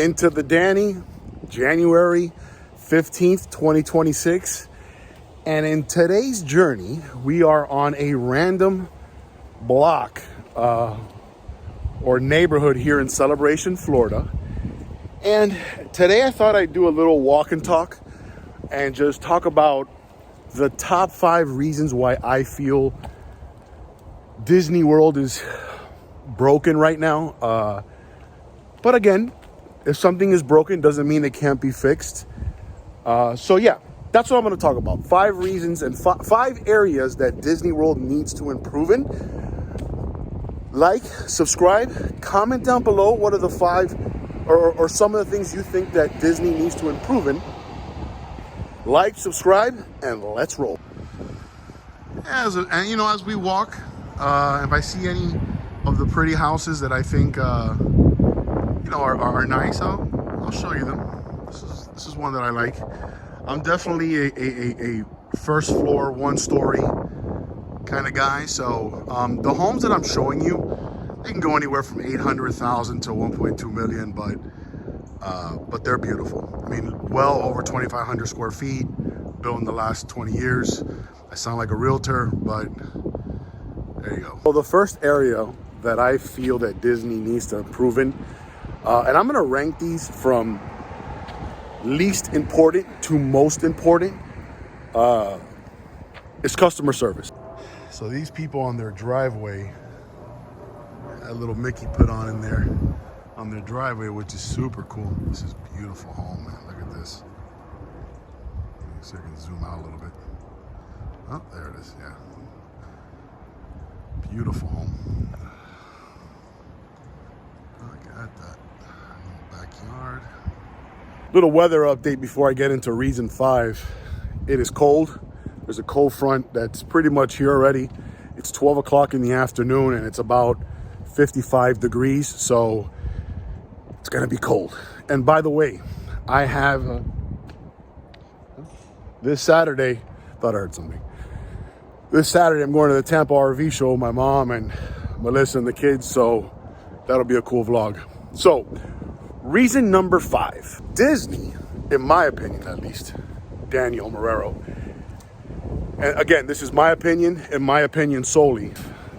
into the Danny, January 15th, 2026. And in today's journey, we are on a random block or neighborhood here in Celebration, Florida. And today I thought I'd do a little walk and talk and just talk about the top 5 reasons why I feel Disney World is broken right now. But again, if something is broken, doesn't mean it can't be fixed. So yeah, that's what I'm going to talk about. 5 reasons and 5 areas that Disney World needs to improve in. Like, subscribe, comment down below what are the 5 or some of the things you think that Disney needs to improve in. Like, subscribe, and let's roll. As we walk, if I see any of the pretty houses that I think are nice, I'll show you them. This is one that I like. I'm definitely a first floor, 1-story kind of guy. So the homes that I'm showing you, they can go anywhere from 800,000 to 1.2 million, but they're beautiful. I mean, well over 2,500 square feet, built in the last 20 years. I sound like a realtor, but there you go. Well, the first area that I feel that Disney needs to improve in, and I'm gonna rank these from least important to most important, is customer service. So these people on their driveway, that little Mickey put on in there on their driveway, which is super cool. This is a beautiful home, man. Look at this. See if I can zoom out a little bit. Oh, there it is, yeah. Beautiful home. Look at that. Backyard. Little weather update before I get into reason 5. It is cold. There's a cold front that's pretty much here already. It's 12 o'clock in the afternoon and it's about 55 degrees. So it's gonna be cold. And by the way, I have this Saturday, thought I heard something. This Saturday, I'm going to the Tampa RV show with my mom and Melissa and the kids. So that'll be a cool vlog. So reason number 5, Disney, in my opinion at least, Daniel Marrero, and again, this is my opinion, in my opinion solely,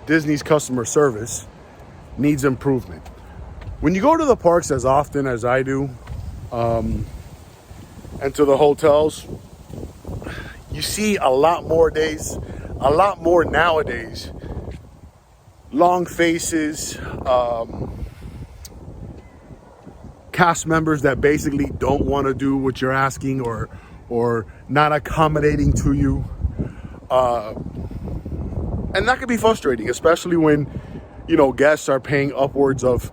Disney's customer service needs improvement. When you go to the parks as often as I do, and to the hotels, you see a lot more nowadays, long faces, cast members that basically don't want to do what you're asking or not accommodating to you. And that can be frustrating, especially when, guests are paying upwards of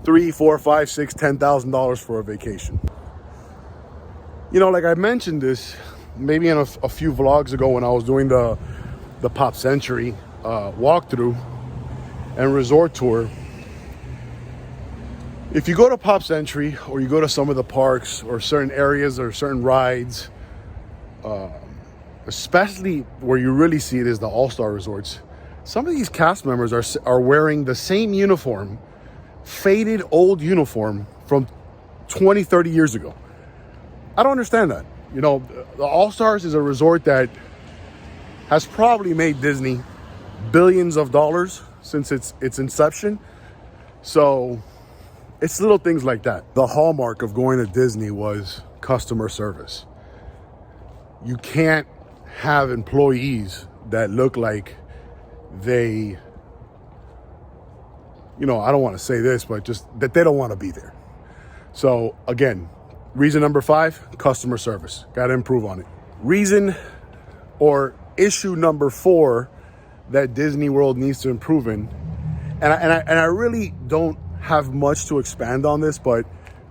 $3,000, $4,000, $5,000, $10,000 for a vacation. Like I mentioned this maybe in a few vlogs ago when I was doing the Pop Century walkthrough and resort tour. If you go to Pop Century or you go to some of the parks or certain areas or certain rides, especially where you really see it is the all-star resorts, some of these cast members are wearing the same uniform, faded old uniform from 20, 30 years ago. I don't understand that. The All-Stars is a resort that has probably made Disney billions of dollars since its inception. So it's little things like that. The hallmark of going to Disney was customer service. You can't have employees that look like they, I don't want to say this, but just that they don't want to be there. So again, reason number 5, customer service. Got to improve on it. Reason or issue number 4 that Disney World needs to improve in, and I really don't have much to expand on this, but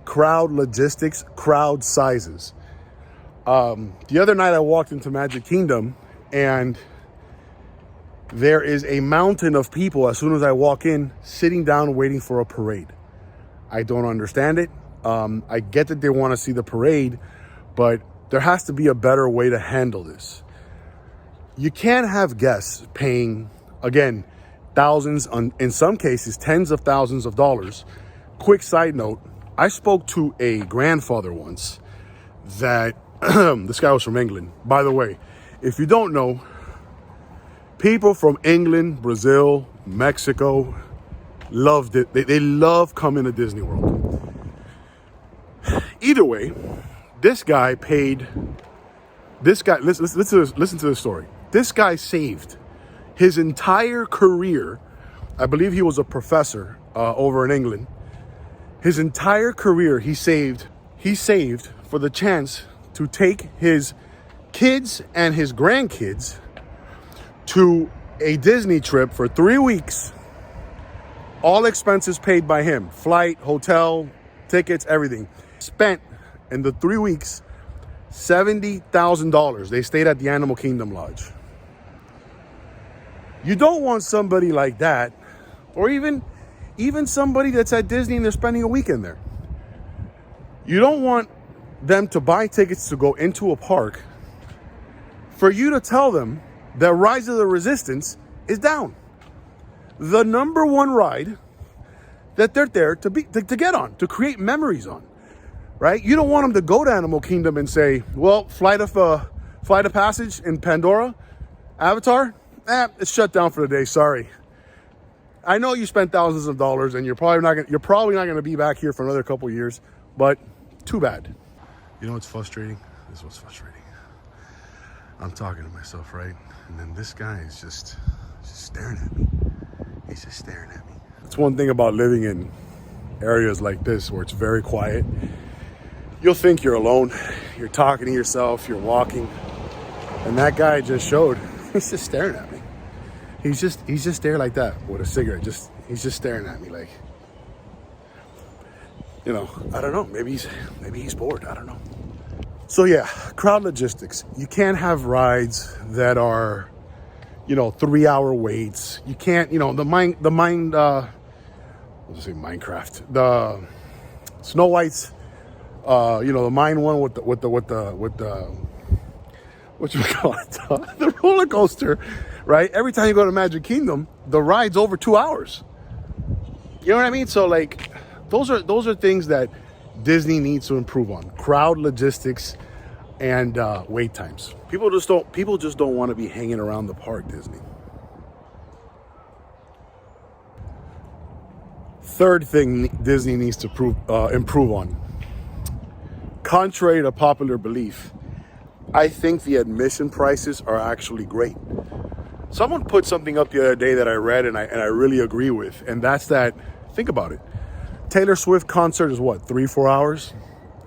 crowd logistics, crowd sizes. The other night I walked into Magic Kingdom and there is a mountain of people as soon as I walk in, sitting down waiting for a parade. I don't understand it. I get that they want to see the parade, but there has to be a better way to handle this. You can't have guests paying, again, thousands, in some cases, tens of thousands of dollars. Quick side note, I spoke to a grandfather once that this guy was from England. By the way, if you don't know, people from England, Brazil, Mexico loved it. They love coming to Disney World. Either way, this guy paid. This guy, listen to the story. This guy saved his entire career. I believe he was a professor over in England. His entire career, he saved for the chance to take his kids and his grandkids to a Disney trip for 3 weeks. All expenses paid by him. Flight, hotel, tickets, everything. Spent in the 3 weeks $70,000. They stayed at the Animal Kingdom Lodge. You don't want somebody like that, or even somebody that's at Disney and they're spending a weekend there. You don't want them to buy tickets to go into a park for you to tell them that Rise of the Resistance is down. The number one ride that they're there to get on, to create memories on, right? You don't want them to go to Animal Kingdom and say, well, flight of passage in Pandora, Avatar, it's shut down for the day, sorry. I know you spent thousands of dollars and you're probably not going to be back here for another couple of years, but too bad. You know what's frustrating? This is what's frustrating. I'm talking to myself, right? And then this guy is just staring at me. He's just staring at me. It's one thing about living in areas like this where it's very quiet. You'll think you're alone. You're talking to yourself. You're walking. And that guy just showed. He's just staring at me. He's just there like that with a cigarette. He's just staring at me like, you know, I don't know. Maybe he's bored. I don't know. So yeah, crowd logistics. You can't have rides that are, 3-hour waits. You can't, Minecraft, the Snow White's, the mine one with the what you call it, the roller coaster, right? Every time you go to Magic Kingdom, the ride's over 2 hours. You know what I mean? So like, those are things that Disney needs to improve on: crowd logistics and wait times. People just don't want to be hanging around the park. Disney. Third thing Disney needs to improve on. Contrary to popular belief, I think the admission prices are actually great. Someone put something up the other day that I read and I really agree with, and that's that. Think about it. Taylor Swift concert is what, 3-4 hours?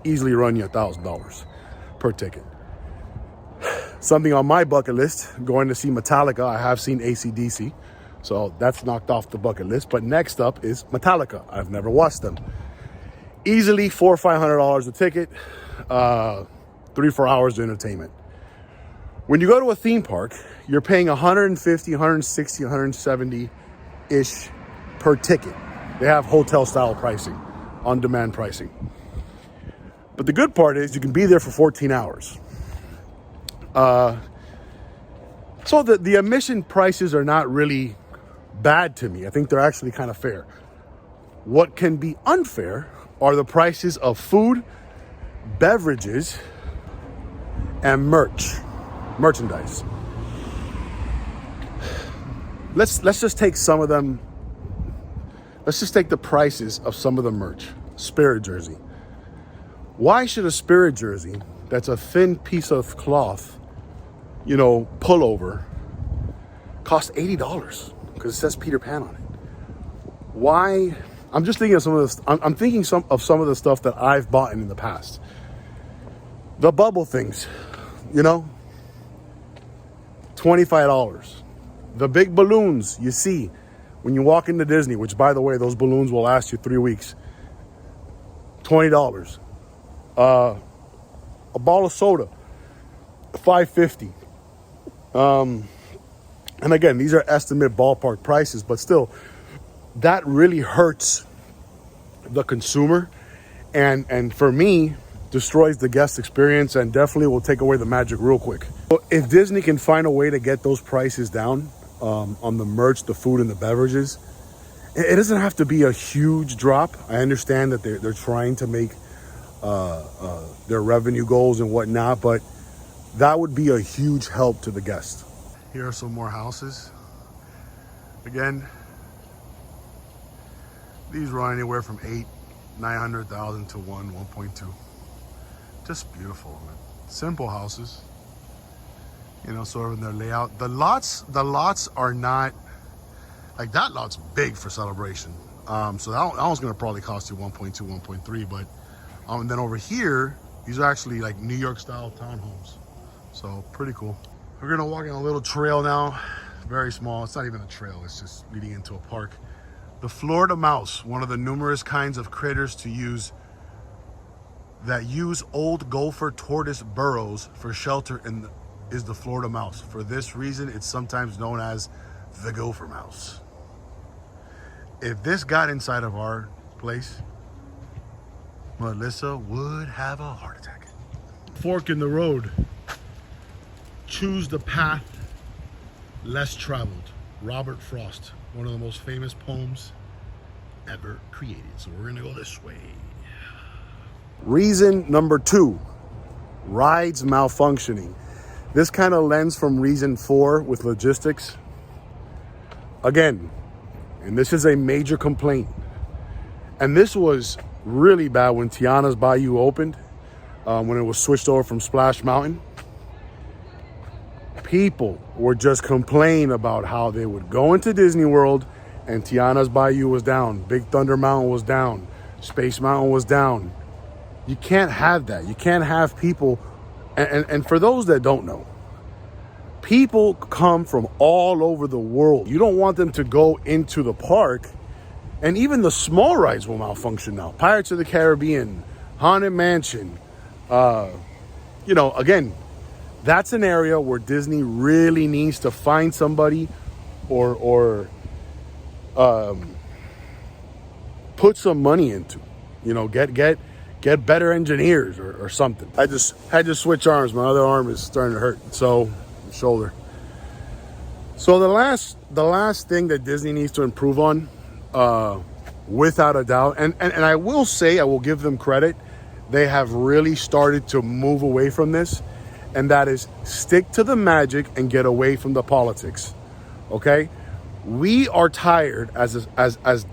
Easily run you $1,000 per ticket. Something on my bucket list, going to see Metallica. I have seen AC/DC, so that's knocked off the bucket list. But next up is Metallica. I've never watched them. Easily $400 or $500 a ticket, 3-4 hours of entertainment. When you go to a theme park, you're paying $150, $160, $170-ish per ticket. They have hotel-style pricing, on-demand pricing. But the good part is you can be there for 14 hours. So the admission prices are not really bad to me. I think they're actually kind of fair. What can be unfair are the prices of food, beverages, and merchandise. Let's just take some of them. Let's just take the prices of some of the merch. Spirit jersey. Why should a Spirit jersey that's a thin piece of cloth, pullover, cost $80? Because it says Peter Pan on it. Why? I'm just thinking of some of this. I'm thinking of some of the stuff that I've bought in the past. The bubble things, $25. The big balloons you see when you walk into Disney, which, by the way, those balloons will last you 3 weeks. $20. A bottle of soda, $5.50. And again, these are estimate ballpark prices, but still, that really hurts the consumer, and for me, destroys the guest experience, and definitely will take away the magic real quick. So if Disney can find a way to get those prices down on the merch, the food, and the beverages, It doesn't have to be a huge drop. I understand that they're trying to make their revenue goals and whatnot, but that would be a huge help to the guest. Here are some more houses. Again, these run anywhere from 900,000 to 1.2. Just beautiful, man. Simple houses, you know, sort of in their layout. The lots are not like that. Lot's big for celebration. So that one's gonna probably cost you 1.2, 1.3. But and then over here, these are actually like New York style townhomes. So pretty cool. We're gonna walk in a little trail now. Very small. It's not even a trail. It's just leading into a park. The Florida mouse, one of the numerous kinds of critters that use old gopher tortoise burrows for shelter is the Florida mouse. For this reason, it's sometimes known as the gopher mouse. If this got inside of our place, Melissa would have a heart attack. Fork in the road. Choose the path less traveled. Robert Frost, one of the most famous poems ever created. So we're gonna go this way. Reason number 2, rides malfunctioning. This kind of lends from reason 4 with logistics. Again, and this is a major complaint. And this was really bad when Tiana's Bayou opened, when it was switched over from Splash Mountain. People were just complaining about how they would go into Disney World and Tiana's Bayou was down, Big Thunder Mountain was down, Space Mountain was down. You can't have that. You can't have people, and for those that don't know, people come from all over the world. You don't want them to go into the park, and even the small rides will malfunction now. Pirates of the Caribbean, Haunted Mansion, you know, again, that's an area where Disney really needs to find somebody or put some money into, you know, get better engineers or something. I just had to switch arms. My other arm is starting to hurt. So, shoulder. So the last thing that Disney needs to improve on, without a doubt, and I will say, I will give them credit, they have really started to move away from this, and that is stick to the magic and get away from the politics. Okay? We are tired as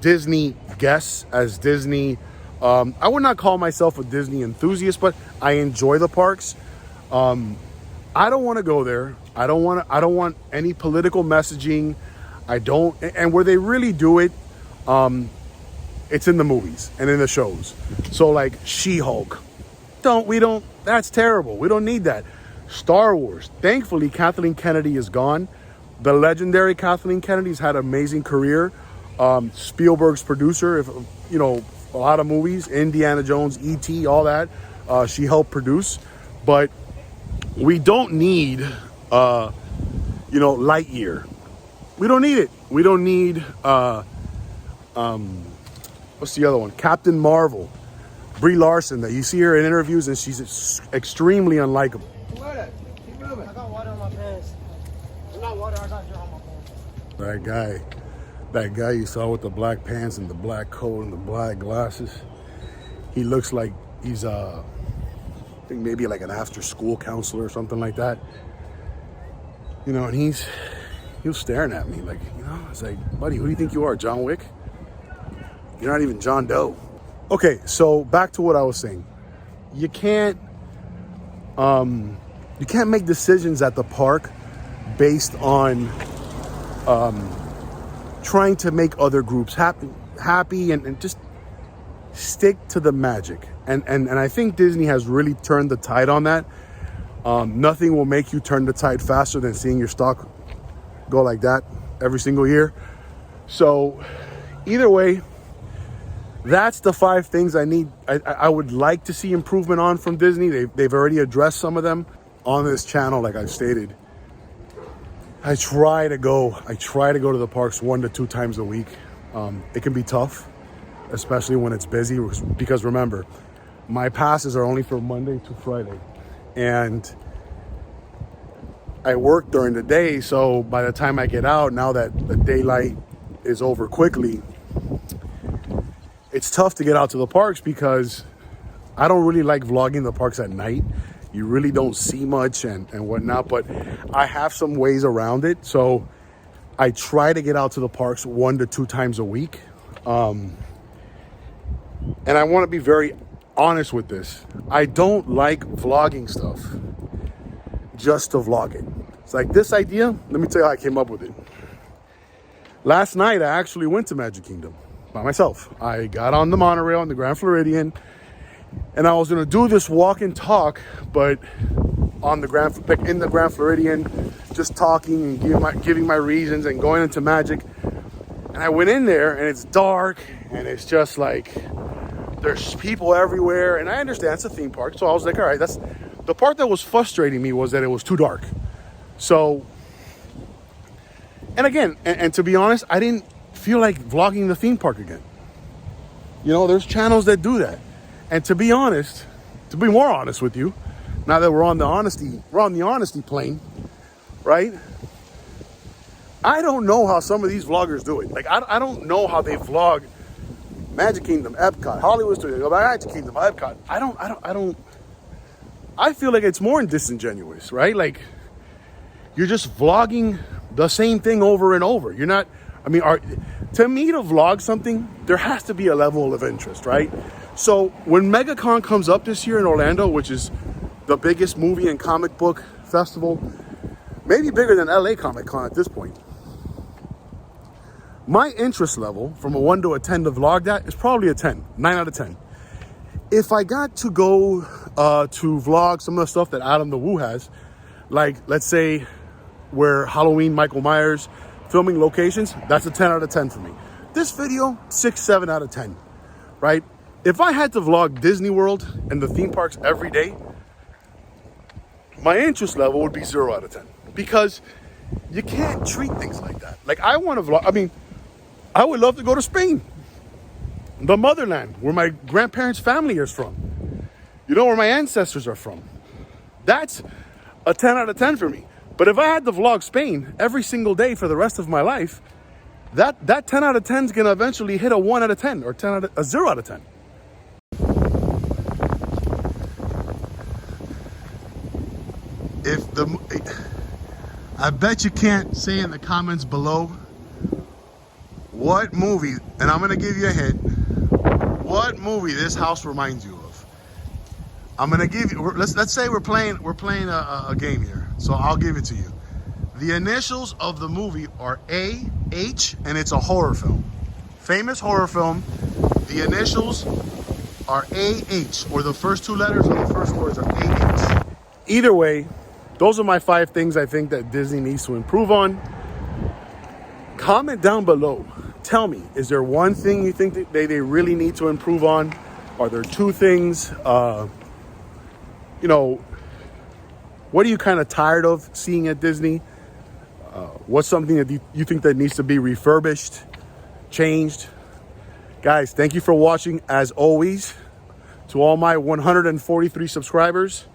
Disney guests, as Disney, I would not call myself a Disney enthusiast, but I enjoy the parks. I don't want to go there. I don't want any political messaging. And where they really do it, it's in the movies and in the shows. So like She-Hulk, that's terrible. We don't need that. Star Wars, thankfully Kathleen Kennedy is gone. The legendary Kathleen Kennedy's had an amazing career. Spielberg's producer, if you know, a lot of movies, Indiana Jones, E.T., all that, she helped produce. But we don't need, you know, Lightyear. We don't need it. We don't need, what's the other one? Captain Marvel, Brie Larson, that you see her in interviews and she's extremely unlikable. Keep moving. I got water on my pants. It's not water, I got dirt on my pants. That guy you saw with the black pants and the black coat and the black glasses, he looks like he's I think maybe like an after-school counselor or something like that. You know, and he was staring at me like, you know, it's like, buddy, who do you think you are, John Wick? You're not even John Doe. Okay, so back to what I was saying. You can't make decisions at the park based on trying to make other groups happy and just stick to the magic. And I think Disney has really turned the tide on that. Nothing will make you turn the tide faster than seeing your stock go like that every single year. So either way, that's the 5 things I would like to see improvement on from Disney. They've already addressed some of them on this channel, like I've stated. I try to go to the parks 1 to 2 times a week. It can be tough, especially when it's busy, because remember, my passes are only for Monday to Friday. And I work during the day, so by the time I get out, now that the daylight is over quickly, it's tough to get out to the parks because I don't really like vlogging the parks at night. You really don't see much and whatnot, but I have some ways around it. So I try to get out to the parks 1 to 2 times a week. And I want to be very honest with this. I don't like vlogging stuff just to vlog it. It's like this idea, let me tell you how I came up with it. Last night, I actually went to Magic Kingdom by myself. I got on the monorail on the Grand Floridian, and I was gonna do this walk and talk, but on the in the Grand Floridian, just talking and giving my reasons and going into Magic. And I went in there, and it's dark, and it's just like there's people everywhere. And I understand it's a theme park, so I was like, all right, that's the part that was frustrating me, was that it was too dark. So, and again, and to be honest, I didn't feel like vlogging the theme park again. You know, there's channels that do that. And to be honest, to be more honest with you, now that we're on the honesty plane, right? I don't know how some of these vloggers do it. Like, I don't know how they vlog Magic Kingdom, Epcot, Hollywood Studios, Magic Kingdom, Epcot. I feel like it's more disingenuous, right? Like, you're just vlogging the same thing over and over. You're not, I mean, to me, to vlog something, there has to be a level of interest, right? So when MegaCon comes up this year in Orlando, which is the biggest movie and comic book festival, maybe bigger than LA Comic Con at this point, my interest level from a 1 to a 10 to vlog that is probably a 10, 9 out of 10. If I got to go to vlog some of the stuff that Adam the Woo has, like, let's say, where Halloween, Michael Myers, filming locations, that's a 10 out of 10 for me. This video, 6, 7 out of 10, right? If I had to vlog Disney World and the theme parks every day, my interest level would be 0 out of 10, because you can't treat things like that. Like, I want to vlog, I mean, I would love to go to Spain, the motherland, where my grandparents' family is from. You know, where my ancestors are from. That's a 10 out of 10 for me. But if I had to vlog Spain every single day for the rest of my life, that 10 out of 10 is going to eventually hit a 1 out of 10 or a 0 out of 10. I bet you can't say in the comments below what movie, and I'm going to give you a hint, what movie this house reminds you of. I'm going to give you, let's say we're playing a game here. So I'll give it to you. The initials of the movie are AH, and it's a horror film. Famous horror film. The initials are AH, or the first 2 letters of the first words are AH. Either way, those are my 5 things I think that Disney needs to improve on. Comment down below. Tell me, is there one thing you think that they really need to improve on? Are there 2 things? You know, what are you kind of tired of seeing at Disney? What's something that you think that needs to be refurbished, changed? Guys, thank you for watching. As always, to all my 143 subscribers,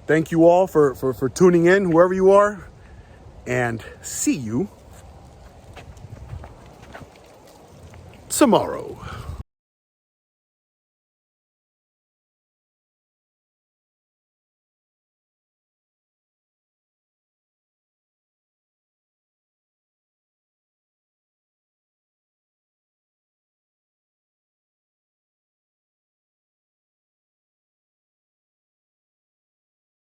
thank you all for tuning in, whoever you are, and see you tomorrow.